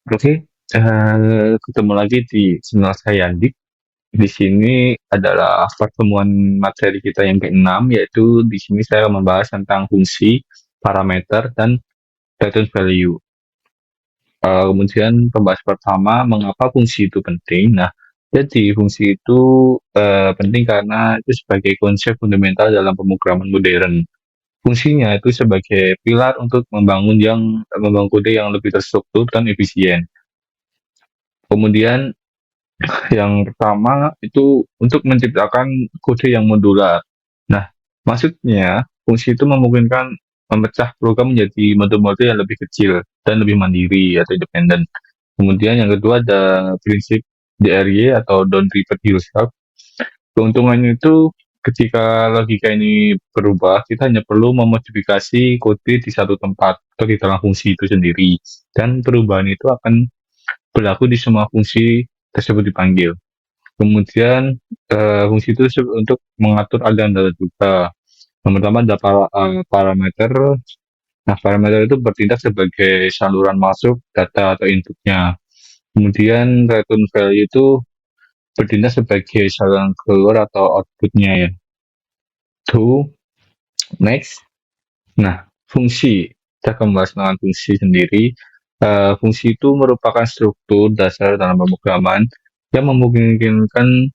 Oke, ketemu lagi di channel saya Dik. Di sini adalah pertemuan materi kita yang keenam, yaitu di sini saya akan membahas tentang fungsi, parameter, dan return value. Kemudian pembahasan pertama, mengapa fungsi itu penting? Nah, jadi fungsi itu penting karena itu sebagai konsep fundamental dalam pemrograman modern. Fungsinya itu sebagai pilar untuk membangun kode yang lebih terstruktur dan efisien. Kemudian yang pertama itu untuk menciptakan kode yang modular. Nah, maksudnya fungsi itu memungkinkan memecah program menjadi mode-mode yang lebih kecil dan lebih mandiri atau independen. Kemudian yang kedua ada prinsip DRY atau Don't Repeat Yourself. Keuntungannya itu ketika logika ini berubah, kita hanya perlu memodifikasi kode di satu tempat atau di dalam fungsi itu sendiri. Dan perubahan itu akan berlaku di semua fungsi tersebut dipanggil. Kemudian fungsi itu untuk mengatur aliran data juga. Yang pertama ada parameter. Nah, parameter itu bertindak sebagai saluran masuk data atau inputnya. Kemudian return value itu bertindak sebagai saluran keluar atau outputnya ya. Itu next. Nah, fungsi. Kita akan membahas tentang fungsi sendiri. Fungsi itu merupakan struktur dasar dalam pemrograman yang memungkinkan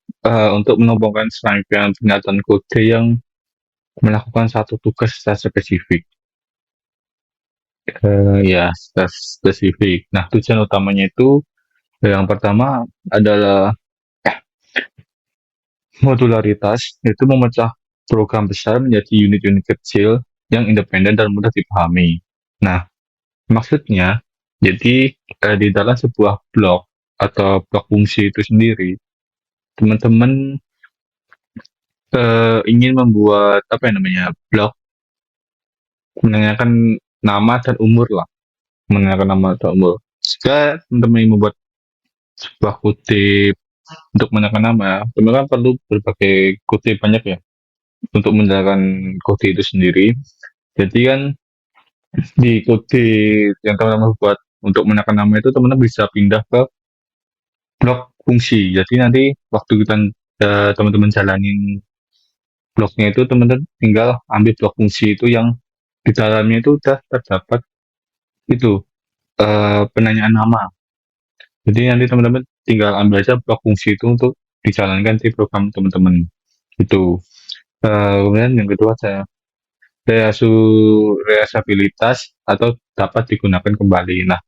untuk menghubungkan serangkaian pernyataan kode yang melakukan satu tugas secara spesifik. Ya, secara spesifik. Nah, tujuan utamanya itu yang pertama adalah modularitas, yaitu memecah program besar menjadi unit-unit kecil yang independen dan mudah dipahami. Nah, maksudnya, jadi di dalam sebuah blok atau blok fungsi itu sendiri, teman-teman ingin membuat apa ya namanya blok menanyakan nama dan umur lah, menanyakan nama dan umur. Jika teman-teman ingin membuat sebuah kutip untuk menanyakan nama, teman-teman perlu berbagai kutip banyak ya untuk menjalankan kode itu sendiri. Jadi kan di kode yang teman-teman buat untuk menanyakan nama itu teman-teman bisa pindah ke blok fungsi. Jadi nanti waktu kita teman-teman jalanin bloknya itu teman-teman tinggal ambil blok fungsi itu yang di dalamnya itu udah terdapat itu penanyaan nama. Jadi nanti teman-teman tinggal ambil aja blok fungsi itu untuk dijalankan di program teman-teman. Itu. Kemudian yang kedua ada reasabilitas atau dapat digunakan kembali. Nah,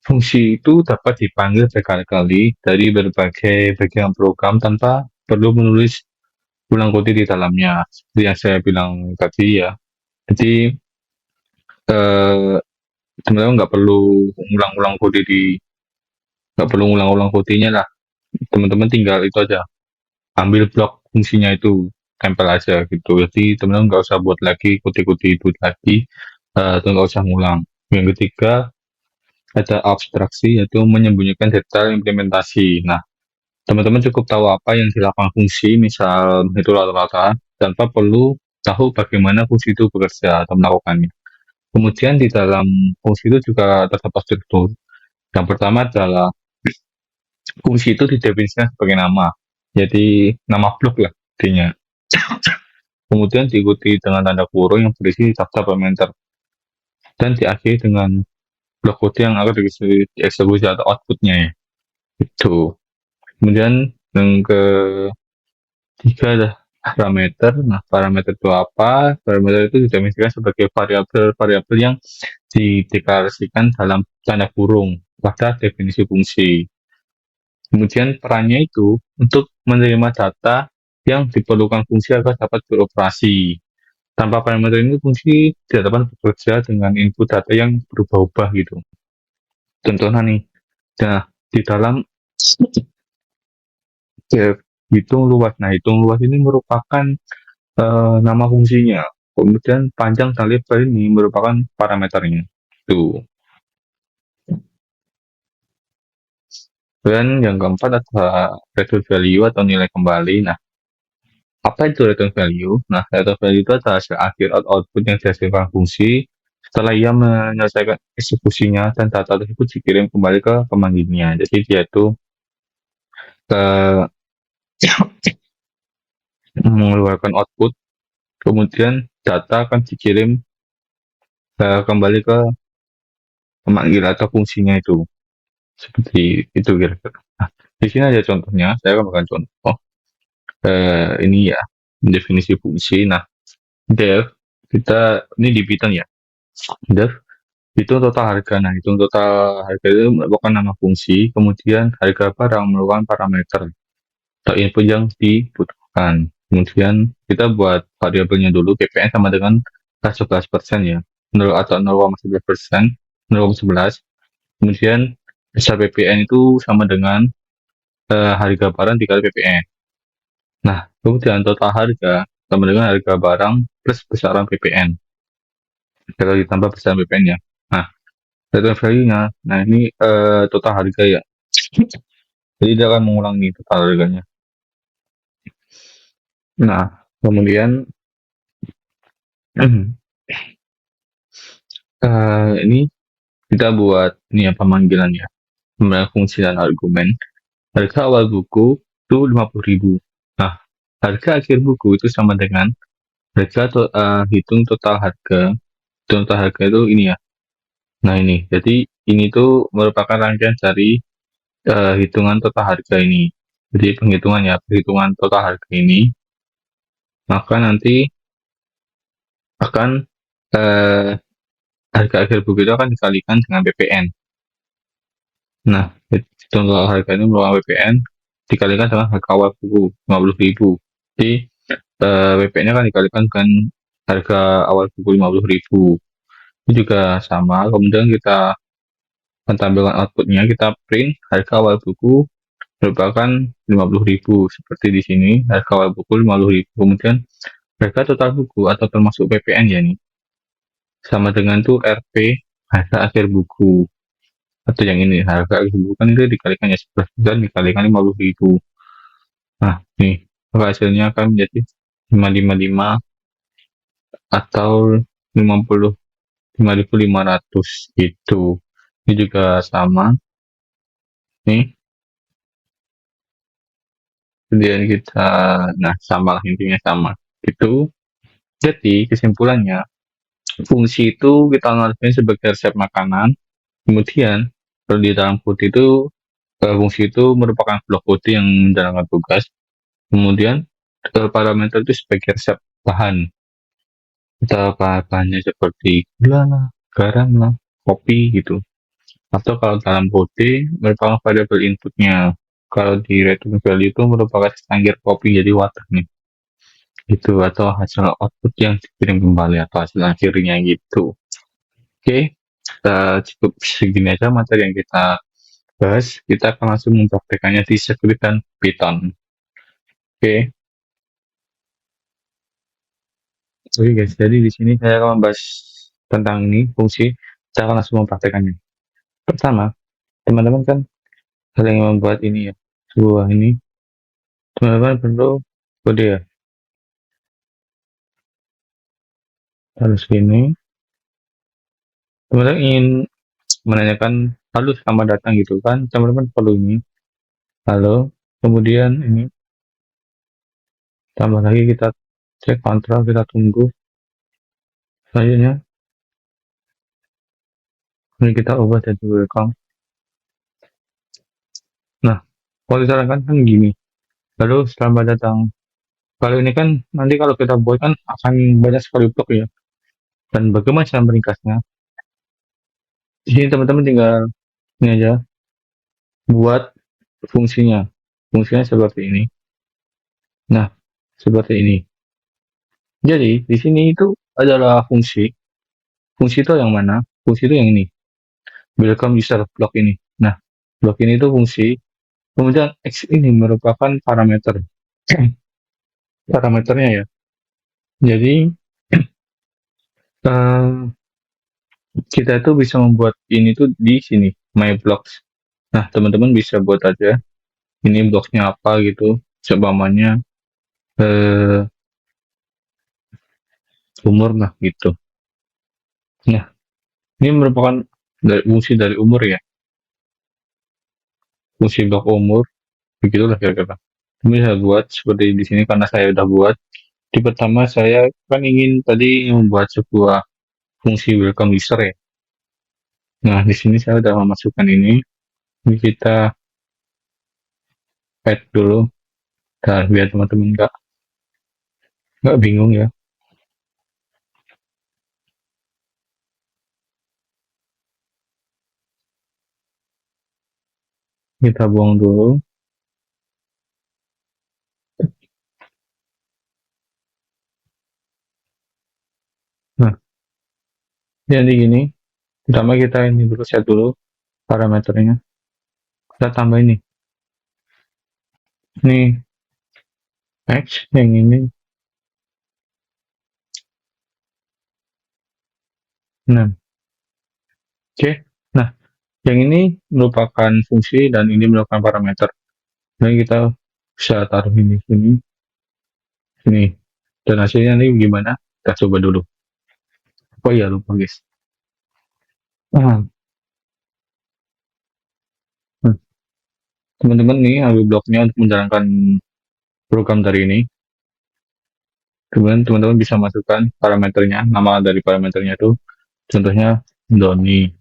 fungsi itu dapat dipanggil berkali-kali dari berbagai bagian program tanpa perlu menulis ulang kode di dalamnya. Seperti yang saya bilang tadi ya. Jadi eh, teman-teman nggak perlu ulang-ulang kode nggak perlu ulang-ulang kodenya lah. Teman-teman tinggal itu aja, ambil blok fungsinya itu, tempel aja gitu. Jadi teman-teman nggak usah buat lagi kode-kode itu lagi, atau nggak usah ngulang. Yang ketiga ada abstraksi, yaitu menyembunyikan detail implementasi. Nah, teman-teman cukup tahu apa yang dilakukan fungsi, misal itu rata-rata, tanpa perlu tahu bagaimana fungsi itu bekerja atau melakukannya. Kemudian di dalam fungsi itu juga terdapat struktur. Yang pertama adalah fungsi itu didefinisikan sebagai nama. Jadi nama blok lah intinya. Kemudian diikuti dengan tanda kurung yang berisi daftar parameter dan diakhiri dengan blok kode yang akan dieksekusi atau outputnya ya. Itu. Kemudian yang ketiga adalah parameter. Nah, parameter itu apa? Parameter itu didefinisikan sebagai variabel-variabel yang dideklarasikan dalam tanda kurung pada definisi fungsi. Kemudian perannya itu untuk menerima data yang diperlukan fungsi agar dapat beroperasi. Tanpa parameter ini fungsi tidak dapat bekerja dengan input data yang berubah-ubah gitu. Contohnya nih, nah di dalam hitung luas. Nah, hitung luas ini merupakan nama fungsinya. Kemudian panjang dan lebar ini merupakan parameternya. Tuh. Dan yang keempat adalah return value atau nilai kembali. Nah, apa itu return value? Nah, return value itu adalah hasil akhir output yang dihasilkan fungsi Setelah ia menyelesaikan eksekusinya dan data tersebut dikirim kembali ke pemanggilnya. Jadi dia itu ke mengeluarkan output, kemudian data akan dikirim kembali ke pemanggil atau fungsinya itu. Seperti itu kira-kira. Nah, di sini ada contohnya, saya akan memberikan contoh. Ini ya, definisi fungsi. Nah, def, kita, ini di Python ya, def, hitung total harga. Nah, hitung total harga itu merupakan nama fungsi, kemudian harga barang merupakan parameter atau input yang dibutuhkan. Kemudian kita buat variabelnya dulu, PPN sama dengan 11% ya, 0 atau 0,11%, 0,11. Kemudian besar PPN itu sama dengan harga barang dikali PPN. Nah, kemudian total harga sama dengan harga barang plus besaran PPN. Kalau ditambah besaran PPN ya. Nah, data value-nya, nah ini total harga ya. Jadi dia akan mengulang nih total harganya. Nah, kemudian ini kita buat ini ya pemanggilan ya. Pemanggilan fungsi dan argumen. Harga awal buku itu 50.000. Nah, harga akhir buku itu sama dengan harga hitung total harga. Total harga itu ini ya. Nah, ini. Jadi ini tuh merupakan rangkaian dari hitungan total harga ini. Jadi penghitungan ya, perhitungan total harga ini, maka nanti akan eh, harga akhir buku itu akan dikalikan dengan PPN. Nah, hitung total harga ini merupakan PPN dikalikan dengan harga awal buku 50.000. Jadi PPN-nya akan dikalikan dengan harga awal buku 50.000. Ini juga sama. Kemudian kita akan tampilkan outputnya, kita print harga awal buku merupakan 50.000 seperti di sini, harga awal buku 50.000. Kemudian harga total buku atau termasuk PPN ya nih sama dengan tuh RP harga akhir buku atau yang ini harga akhir buku kan itu dikalikan ya 11 dan dikalikan 50.000. Nah nih maka hasilnya akan menjadi 555 atau 55.500 gitu. Ini juga sama nih. Kemudian kita nah sama lah intinya sama gitu. Jadi kesimpulannya fungsi itu kita anggapnya sebagai resep makanan. Kemudian kalau di dalam kode itu fungsi itu merupakan blok kode yang menjalankan tugas. Kemudian parameter itu sebagai resep bahan. Kita bahannya seperti gula lah, garam lah, kopi gitu. Atau kalau dalam kode merupakan variabel inputnya. Kalau di return value itu merupakan standar kopi jadi water nih. Gitu atau hasil output yang dikirim kembali atau hasil akhirnya gitu. Oke, cukup segini aja materi yang kita bahas. Kita akan langsung mempraktekannya di script dan Python. Oke, oke guys. Jadi di sini saya akan membahas tentang ini fungsi. Saya akan langsung mempraktekannya. Pertama, teman-teman kan sering membuat ini ya, sebuah ini. Teman-teman perlu kode ya. Harus gini. Teman-teman ingin menanyakan halo selamat datang gitu kan. Teman-teman perlu ini. Halo. Kemudian ini tambah lagi kita cek kontrol, kita tunggu. Selanjutnya ini kita ubah jadi welcome. Nah, kalau disarankan kan gini. Halo, selamat datang. Kalau ini kan nanti kalau kita buat kan akan banyak sekali blok ya. Dan bagaimana cara meringkasnya? Di sini teman-teman tinggal ini aja buat fungsinya. Fungsinya seperti ini. Nah, seperti ini. Jadi di sini itu adalah fungsi. Fungsi itu yang mana? Fungsi itu yang ini. Welcome user block ini. Nah, blok ini itu fungsi. Kemudian X ini merupakan parameter. Parameternya ya. Jadi kita itu bisa membuat ini tuh di sini my blocks. Nah teman-teman bisa buat aja ini bloknya apa gitu. Seumpamanya umur lah gitu. Nah Ini merupakan fungsi dari umur ya, fungsi blok umur, begitulah kira-kira. Ini saya buat seperti di sini karena saya udah buat. Di pertama saya kan ingin tadi membuat sebuah fungsi welcome user ya. Nah, di sini saya udah memasukkan ini. Ini kita add dulu, dan biar teman-teman nggak bingung ya. Kita buang dulu. Nah, jadi gini. Pertama kita ini dulu set dulu parameternya. Kita tambah ini. Nih, X yang ini. Nah, oke. Nah, yang ini merupakan fungsi dan ini merupakan parameter. Nah, kita bisa taruh ini sini, sini. Dan hasilnya ini gimana? Kita coba dulu. Oh iya, lupa guys. Nah, teman-teman nih ambil bloknya untuk menjalankan program dari ini. Kemudian teman-teman bisa masukkan parameternya, nama dari parameternya itu. Contohnya Doni.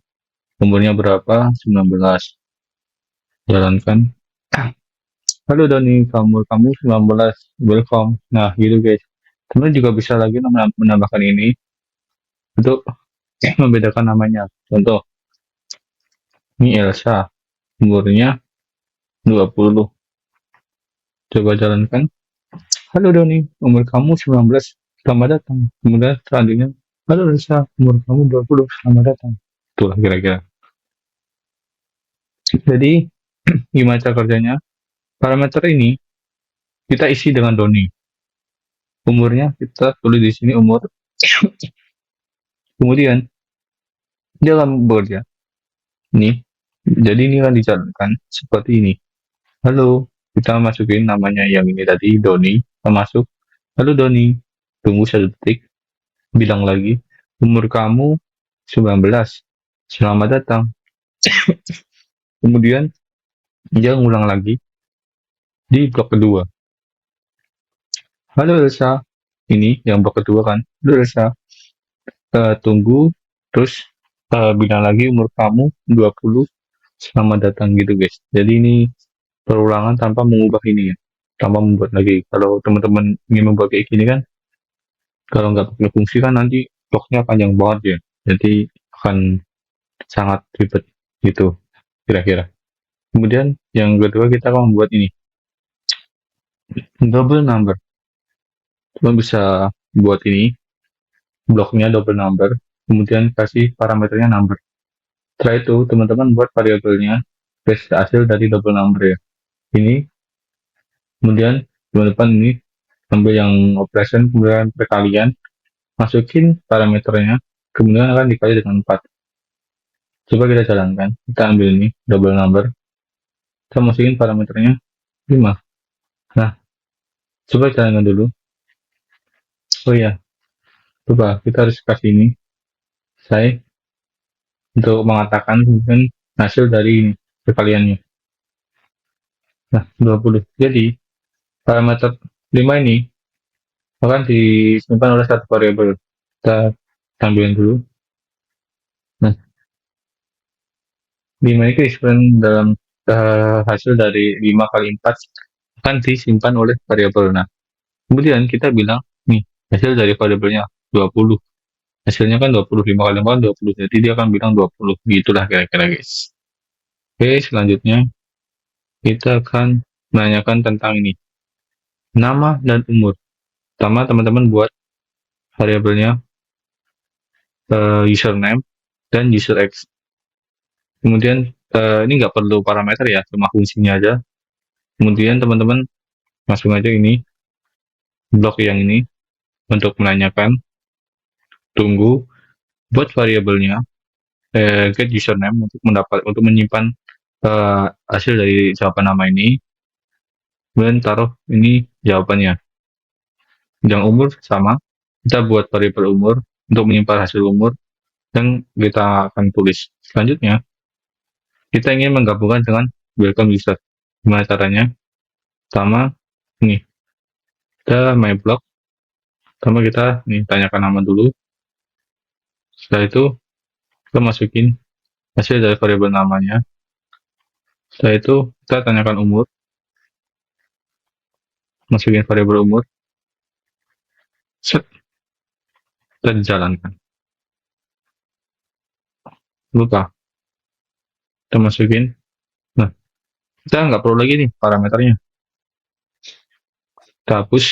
Umurnya berapa? 19. Jalankan. Halo Doni, kamu 19. Welcome. Nah, gitu guys. Teman juga bisa lagi menambahkan ini untuk membedakan namanya. Contoh, ini Elsa. Umurnya 20. Coba jalankan. Halo Doni, umur kamu 19. Selamat datang. Kemudian selanjutnya, halo Elsa, umur kamu 20. Selamat datang. Itulah kira-kira. Jadi, gimana cara kerjanya? Parameter ini kita isi dengan Doni. Umurnya kita tulis di sini umur. Kemudian dia akan bekerja. Nih, jadi ini akan dijalankan seperti ini. Halo, kita masukin namanya yang ini tadi, Doni. Kita masuk. Halo Doni, tunggu 1 detik. Bilang lagi, umur kamu 19. Selamat datang. Kemudian dia ngulang lagi di blok kedua. Halo Elsa, ini yang blok kedua kan. Halo Elsa, tunggu. Terus bilang lagi umur kamu 20. Selamat datang gitu guys. Jadi ini perulangan tanpa mengubah ini ya. Tanpa membuat lagi. Kalau teman-teman ingin membuat kayak gini kan, kalau nggak pakai fungsi kan nanti bloknya panjang banget ya. Jadi akan sangat ribet gitu kira-kira. Kemudian yang kedua kita akan membuat ini double number. Teman bisa buat ini bloknya double number, kemudian kasih parameternya number. Setelah itu teman-teman buat variabelnya base hasil dari double number ya. Ini kemudian teman-teman ini ambil yang operation kemudian perkalian, masukin parameternya, kemudian akan dikali dengan 4. Coba kita jalankan. Kita ambil ini double number, kita masukin parameternya 5. Nah, coba jalankan dulu. Oh iya, coba kita harus kasih ini saya untuk mengatakan kemudian hasil dari ini perkaliannya. Nah, 20. Jadi parameter 5 ini akan disimpan oleh satu variabel. Kita tampilkan dulu. Nah, 5 ini disimpan dalam hasil dari 5 kali 4 akan disimpan oleh variabel. Nah, kemudian kita bilang, nih, hasil dari variabelnya 20. Hasilnya kan 20, 5 kali 4 20. Jadi dia akan bilang 20. Gitulah kira-kira guys. Oke, selanjutnya kita akan menanyakan tentang ini. Nama dan umur. Pertama, teman-teman buat variabelnya username dan user X. Kemudian ini nggak perlu parameter ya, cuma fungsinya aja. Kemudian teman-teman masuk aja ini blok yang ini untuk menanyakan, tunggu, buat variabelnya get username untuk menyimpan hasil dari jawaban nama ini, kemudian taruh ini jawabannya. Yang umur sama, kita buat variabel umur untuk menyimpan hasil umur, yang kita akan tulis. Selanjutnya, kita ingin menggabungkan dengan welcome user. Gimana caranya? Pertama, nih, kita my blog. Pertama kita nih tanyakan nama dulu. Setelah itu, kita masukin hasil dari variabel namanya. Setelah itu, kita tanyakan umur. Masukin variabel umur. Set, kita dijalankan. Lupa, kita masukin. Nah, kita nggak perlu lagi nih parameternya. Kita hapus.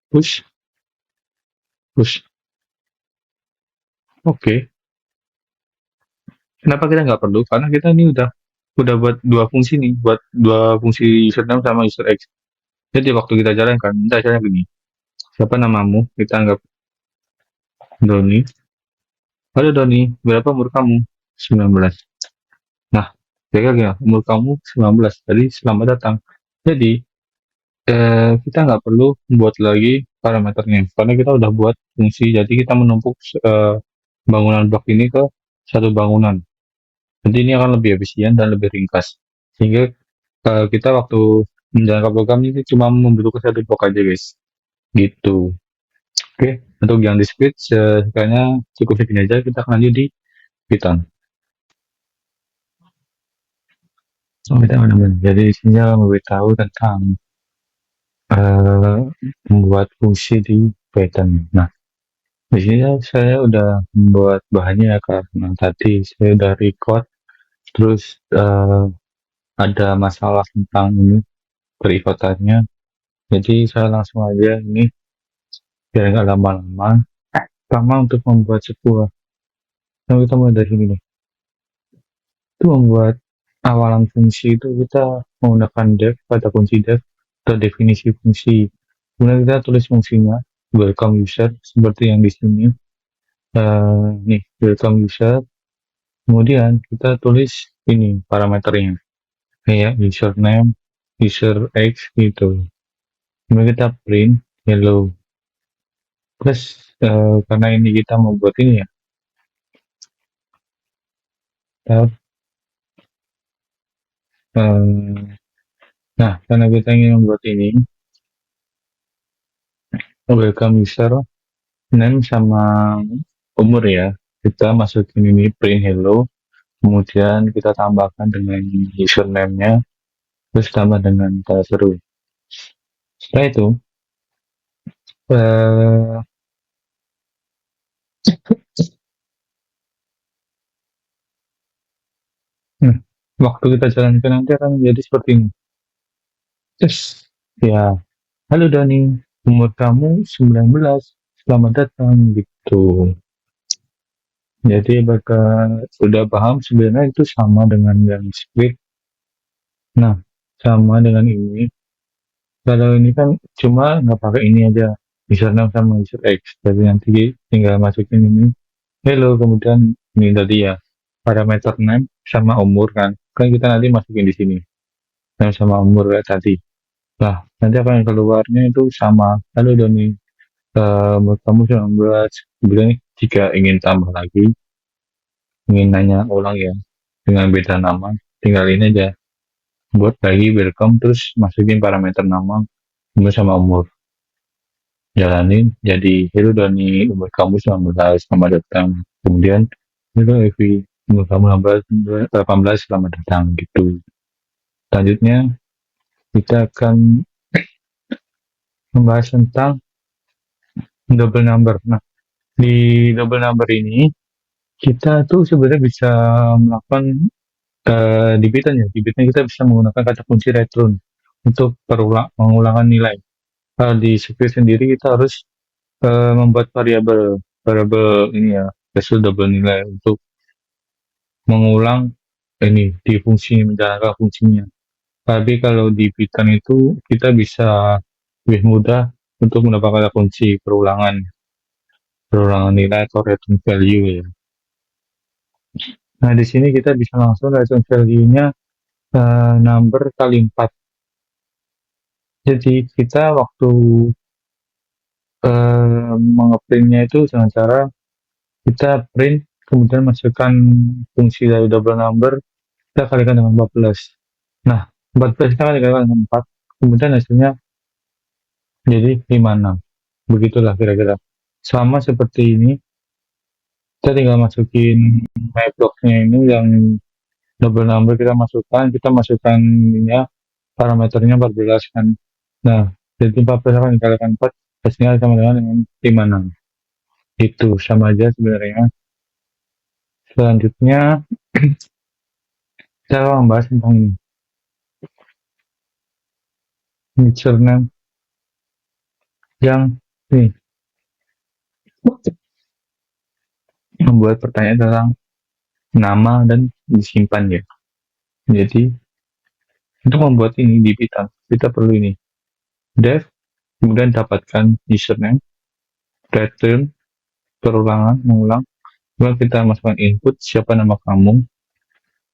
Push. Push. Oke. Kenapa kita nggak perlu? Karena kita ini udah buat dua fungsi nih, buat dua fungsi username sama user X. Jadi waktu kita jalankan, kita caranya gini. Siapa namamu? Kita anggap Doni. Halo Doni, berapa umur kamu? 19. Nah, jaga gini, umur kamu 19. Jadi selamat datang. Jadi kita nggak perlu buat lagi parameternya, karena kita udah buat fungsi. Jadi kita menumpuk bangunan blok ini ke satu bangunan. Jadi ini akan lebih efisien dan lebih ringkas. Sehingga kita waktu menjalankan program ini cuma membutuhkan satu blok aja guys. Gitu. Oke, untuk yang di script kayaknya cukup segini aja. Kita akan lanjut di Python. Jadi di sini memberitahu tentang membuat fungsi di Python. Nah, di sini saya udah membuat bahannya ya, karena tadi saya udah record, terus ada masalah tentang ini perikotannya. Jadi saya langsung aja ini biar nggak lama-lama. Pertama untuk membuat sebuah, nah kita mulai dari sini nih. Itu membuat awalan fungsi itu kita menggunakan def, kata kunci def atau definisi fungsi. Kemudian kita tulis fungsinya welcome user seperti yang di sini. Nih welcome user. Kemudian kita tulis ini parameternya kayak username, user X gitu. Kemudian kita print hello. Plus karena ini kita membuat ini ya, nah karena kita ingin membuat ini welcome user name sama umur ya, kita masukin ini print hello, kemudian kita tambahkan dengan username-nya, terus tambah dengan kata seru. Setelah itu eh, waktu kita jalankan nanti akan menjadi seperti ini. Terus ya, halo Dani, umur kamu 19, selamat datang gitu. Jadi bakal sudah paham sebenarnya itu sama dengan yang script. Nah, sama dengan ini. Kalau ini kan cuma nggak pakai ini aja, username sama user X. Jadi nanti tinggal masukin ini. Hello, kemudian ini tadi ya parameter name sama umur kan. Kan kita nanti masukin di sini. Name sama umur ya tadi. Nah, nanti apa yang keluarnya itu sama. Halo Doni, umur kamu 19. Kemudian jika ingin tambah lagi, ingin nanya ulang ya dengan beda nama, tinggal ini aja buat lagi welcome, terus masukin parameter nama, umur sama umur, jalanin jadi hello Dani, umur kamu 19, selamat datang. Kemudian hello Evi, umur kamu 18, selamat datang gitu. Selanjutnya kita akan membahas tentang double number. Nah, di double number ini kita tuh sebenarnya bisa melakukan di Python ya, di Python kita bisa menggunakan kata kunci return untuk pengulangan nilai. Kalau di script sendiri kita harus membuat variabel ini ya, hasil double nilai untuk mengulang ini di fungsi, menjalankan fungsinya. Tapi kalau di Python itu kita bisa lebih mudah untuk mendapatkan kata kunci perulangan nilai atau return value ya. Nah di sini kita bisa langsung return value-nya number kali 4. Jadi kita waktu mengeprintnya itu dengan cara kita print kemudian masukkan fungsi dari double number, kita kalikan dengan 14. Nah, 14 kita kalikan dengan 4, kemudian hasilnya jadi 56. Begitulah kira-kira. Sama seperti ini, kita tinggal masukin myBlock-nya ini yang double number, kita masukkan ininya, parameternya 14 kan. Nah, jadi 14 akan dikalikan 4, hasilnya sama dengan 56. Itu sama aja sebenarnya. Selanjutnya, kita akan membahas tentang ini. Username yang ini membuat pertanyaan tentang nama dan disimpan ya. Jadi untuk membuat ini di Python, kita perlu ini def, kemudian dapatkan username, return, mengulang, kemudian kita masukkan input siapa nama kamu.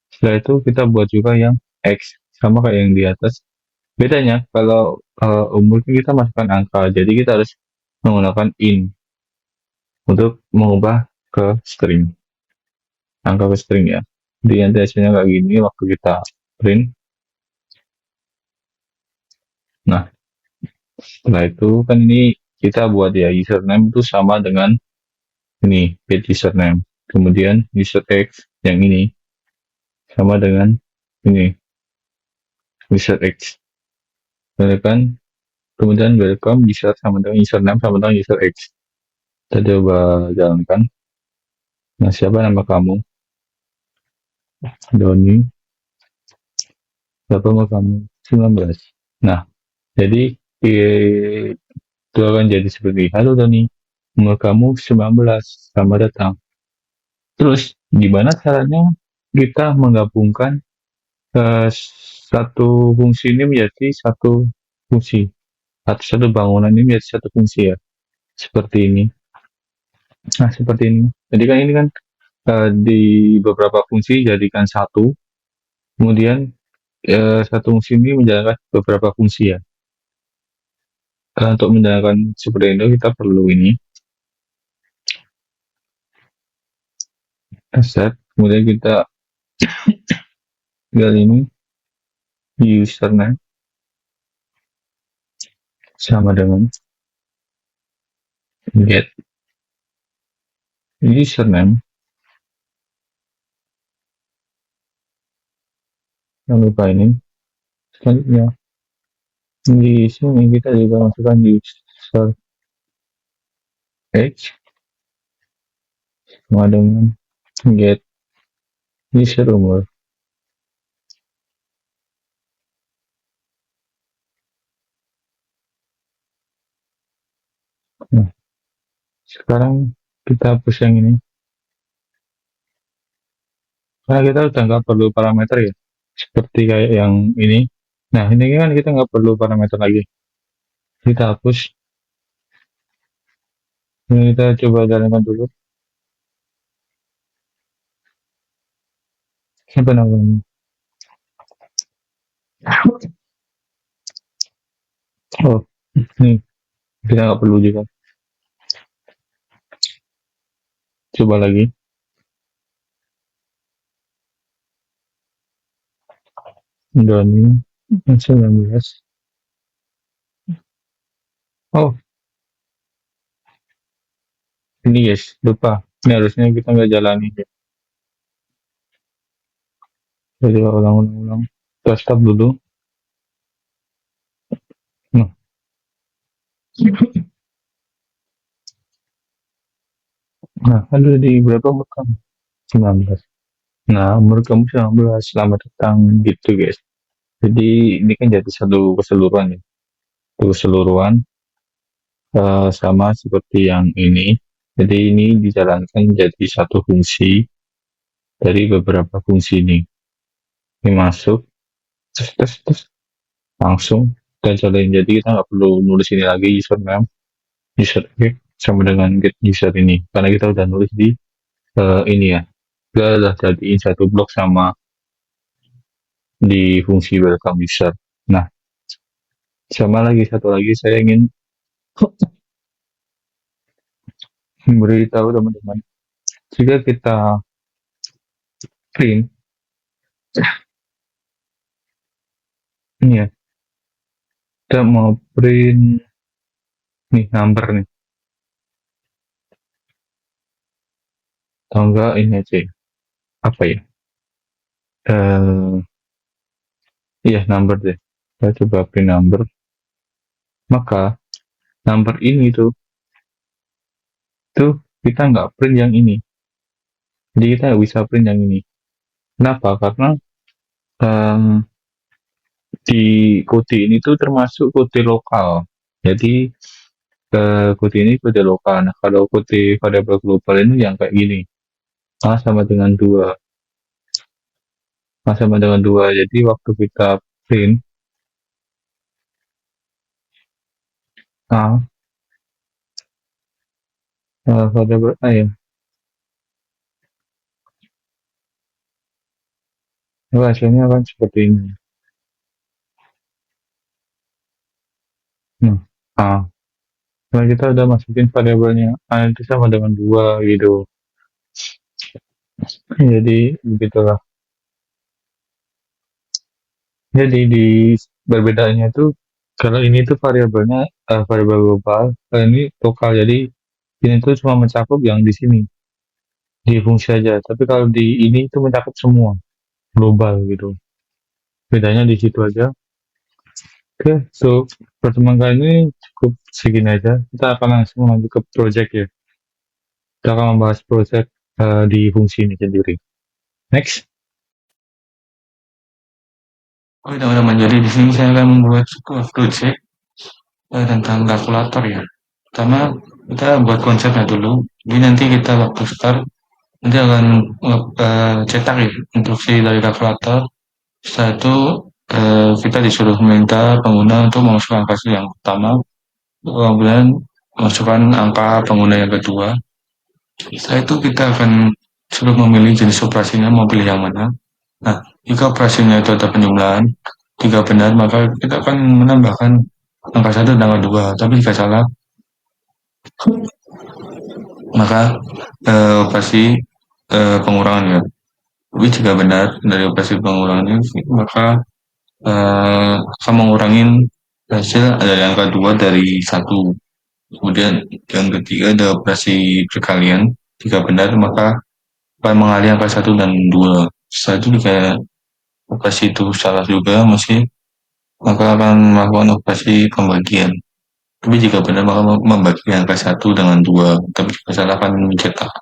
Setelah itu kita buat juga yang X, sama kayak yang di atas. Bedanya kalau umur kita masukkan angka, jadi kita harus menggunakan int untuk mengubah ke string, angka ke string ya. Jadi nanti hasilnya kayak gini waktu kita print. Nah, setelah itu kan ini kita buat ya username itu sama dengan ini get username. Kemudian user X yang ini sama dengan ini user X. Kemudian welcome user sama dengan username sama dengan user X. Kita coba jalankan. Nah, siapa nama kamu? Doni. Berapa umur kamu? 19. Nah, jadi itu akan jadi seperti, halo Doni, umur kamu 19, selamat datang. Terus, gimana caranya kita menggabungkan satu fungsi ini menjadi satu fungsi, atau satu bangunan ini menjadi satu fungsi ya, seperti ini. Nah, seperti ini. Jadi kan ini kan di beberapa fungsi jadikan satu, kemudian satu fungsi ini menjalankan beberapa fungsi ya. Untuk menjalankan seperti itu kita perlu ini set, kemudian kita tinggal ini username sama dengan get username. Jangan lupa ini selanjutnya di sini kita juga masukkan user H sama dengan get user umur. Nah, sekarang kita hapus yang ini karena kita udah nggak perlu parameter ya, seperti kayak yang ini. Nah, ini kan kita nggak perlu parameter lagi, kita hapus. Ini kita coba jalankan dulu. Siapa namanya? Oh, ini kita nggak perlu juga. Coba lagi. Doni 19. Oh, ini guys, lupa. Ini harusnya kita nggak jalani ya. Jadi ulang-ulang. Kita stop dulu. Nah, nah aduh di berapa umur kamu? 19. Nah, umur kamu 19. Selamat datang gitu guys. Jadi ini kan jadi satu keseluruhan ya. Satu keseluruhan sama seperti yang ini. Jadi ini dijalankan jadi satu fungsi dari beberapa fungsi ini. Ini masuk, terus langsung kita jalanin. Jadi kita nggak perlu nulis ini lagi username, user sama dengan get user ini, karena kita udah nulis di ini ya. Kita udah jadiin satu blok sama di fungsi welcome user. Nah, sama lagi satu lagi saya ingin memberitahu teman-teman jika kita print ini ya, kita mau print nih number nih, atau enggak ini aja ya, apa ya, eh iya number deh, kita coba print number, maka number ini tuh kita nggak print yang ini, jadi kita nggak bisa print yang ini. Kenapa? Karena eh, di kode ini tuh termasuk kode lokal, jadi kode ini kode lokal. Nah, kalau kode variabel global ini yang kayak gini, A sama dengan 2, A sama dengan 2. Jadi waktu kita print A, variabel A ya, itu hasilnya akan seperti ini. Nah, A. Kalau kita udah masukin variabelnya A itu sama dengan 2 gitu. Jadi begitulah. Jadi di berbedanya itu kalau ini tuh variabelnya variabel global, kalau ini lokal. Jadi ini tuh cuma mencakup yang di sini di fungsi aja. Tapi kalau di ini itu mencakup semua global gitu. Bedanya di situ aja. Oke, so pertemuan kali ini cukup segini aja. Kita akan langsung lanjut ke project ya. Kita akan membahas project di fungsi ini sendiri. Next. Oh, teman-teman, jadi di sini saya akan membuat sebuah project tentang kalkulator ya. Pertama, kita buat konsepnya dulu. Jadi nanti kita waktu start, nanti akan cetak ya instruksi dari kalkulator. Setelah itu kita disuruh minta pengguna untuk memasukkan angka yang pertama, kemudian masukkan angka pengguna yang kedua. Setelah itu kita akan suruh memilih jenis operasinya, mau pilih yang mana. Nah, jika operasinya itu ada penjumlahan, jika benar maka kita akan menambahkan angka 1 dan angka 2. Tapi jika salah, maka operasi pengurangan ya. Tapi jika benar dari operasi pengurangan ini, maka akan mengurangi hasil dari angka 2 dari 1. Kemudian yang ketiga ada operasi perkalian. Jika benar maka akan mengalih angka 1 dan 2. Setelah itu jika operasi itu salah juga masih, maka akan melakukan operasi pembagian. Tapi jika benar maka membagi angka 1 dengan 2. Tapi jika salah akan mencetak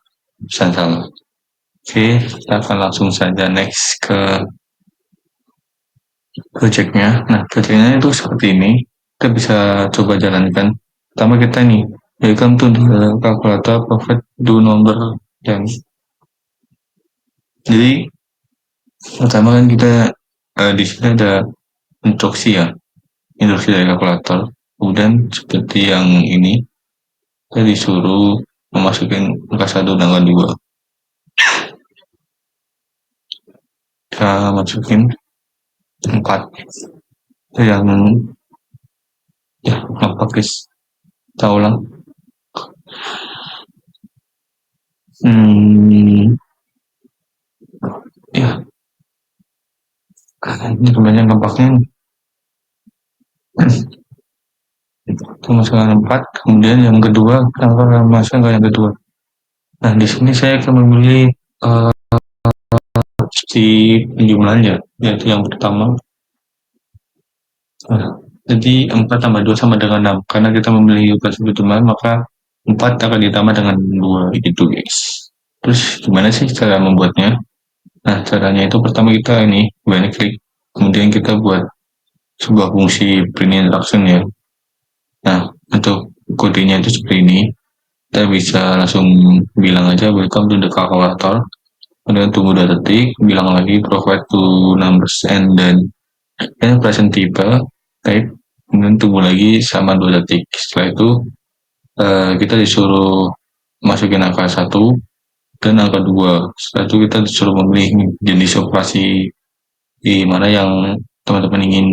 pesan salah. Oke, kita akan langsung saja next ke projectnya. Nah, projectnya itu seperti ini. Kita bisa coba jalankan. Pertama kita nih, welcome to the calculator perfect do number dan jadi pertama kan kita di sini ada instruksi ya, instruksi dari kalkulator. Kemudian seperti yang ini, kita disuruh memasukin angka 1 dan angka 2. Kita masukin 4. Itu yang ya nampak guys. Kita ulang. Ya, ini kebanyakan nampaknya itu masukkan 4, kemudian yang kedua kita akan masukkan ke yang kedua. Nah, di sini saya akan memilih si penjumlahannya, yaitu yang pertama. Nah, jadi 4 tambah 2 sama dengan 6. Karena kita memilih operasi pertemuan, maka 4 akan ditambah dengan 2, gitu guys. Terus gimana sih cara membuatnya? Nah, caranya itu pertama kita ini, banyak klik. Kemudian kita buat sebuah fungsi print instruction ya. Nah, untuk kodenya itu seperti ini. Kita bisa langsung bilang aja welcome to the calculator. Kemudian tunggu 2 detik, bilang lagi provide two numbers and then present type, type, kemudian tunggu lagi sama 2 detik. Setelah itu kita disuruh masukin angka 1 dan angka 2. Setelah itu kita disuruh memilih jenis operasi di mana yang teman-teman ingin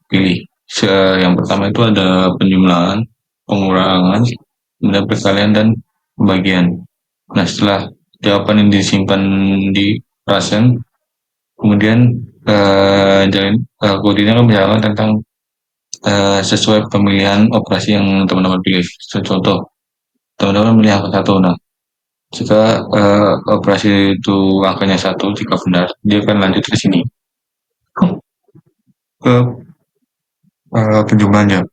pilih. Yang pertama itu ada penjumlahan, pengurangan, kemudian perkalian dan pembagian. Nah, setelah jawaban yang disimpan di Prasen, kemudian kodenya akan menjelaskan tentang sesuai pemilihan operasi yang teman-teman pilih. Contoh, teman-teman pilih angka satu. Nah, jika operasi itu angkanya satu, jika benar, dia akan lanjut ke sini ke penjumlahannya.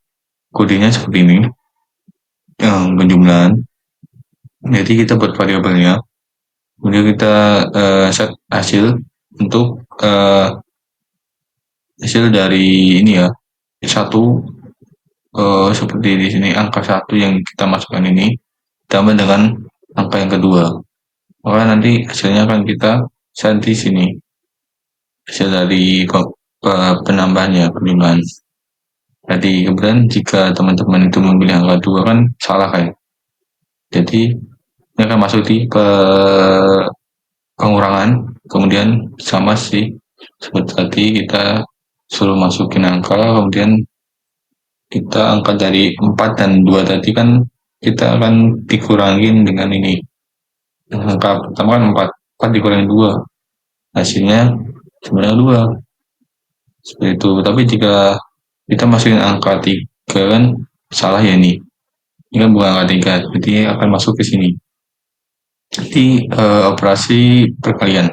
Kodenya seperti ini, yang penjumlahan. Jadi kita buat variabelnya, kemudian kita set hasil untuk hasil dari ini ya, satu seperti di sini angka satu yang kita masukkan ini ditambah dengan angka yang kedua, maka nanti hasilnya akan kita set di sini, hasil dari penambahannya, penjumlahan. Jadi kemudian jika teman-teman itu memilih angka 2 kan salah kan. Jadi ini akan masuk di pengurangan, kemudian sama sih seperti tadi kita suruh masukin angka, kemudian kita angkat dari 4 dan 2 tadi kan kita akan dikurangin dengan ini. Angka pertama kan 4, 4 dikurangi 2, hasilnya sebenarnya 2. Seperti itu. Tapi jika kita masukin angka 3 kan salah ya ini. Ini kan bukan angka 3, jadi akan masuk ke sini. Jadi operasi perkalian.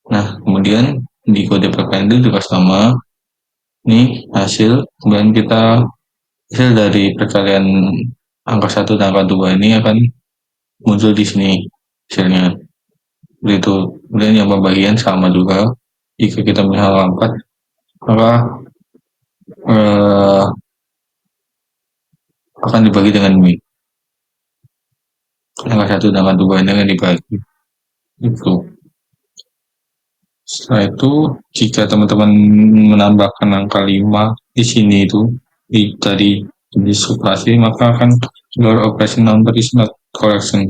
Nah, kemudian di kode perkalian itu juga sama. Ini hasil, kemudian kita hasil dari perkalian angka 1 dan angka 2 ini akan muncul di sini hasilnya. Begitu. Kemudian yang pembagian sama juga. Jika kita misalnya 4, maka akan dibagi dengan ini. Angka 1 dan angka 2 ini akan dibagi. Itu. Setelah itu, jika teman-teman menambahkan angka 5 di sini itu, dari jenis operasi, maka akan keluar operasi number is not correction.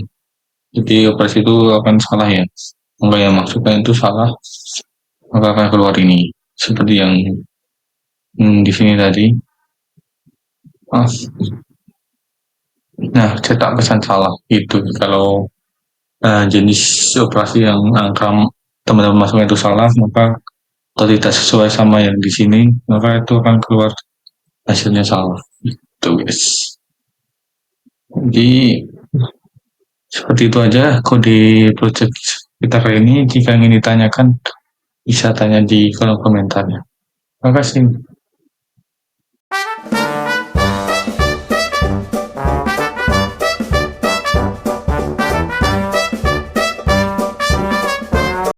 Jadi operasi itu akan salah ya. Angka yang maksudnya itu salah, maka akan keluar ini. Seperti yang di sini tadi. Nah, cetak pesan salah itu kalau jenis operasi yang angka teman-teman masuknya itu salah, maka kalau tidak sesuai sama yang di sini, maka itu akan keluar hasilnya salah. Itu guys. Jadi seperti itu aja kode project kita kali ini. Jika ingin ditanyakan, bisa tanya di kolom komentarnya. Terima kasih.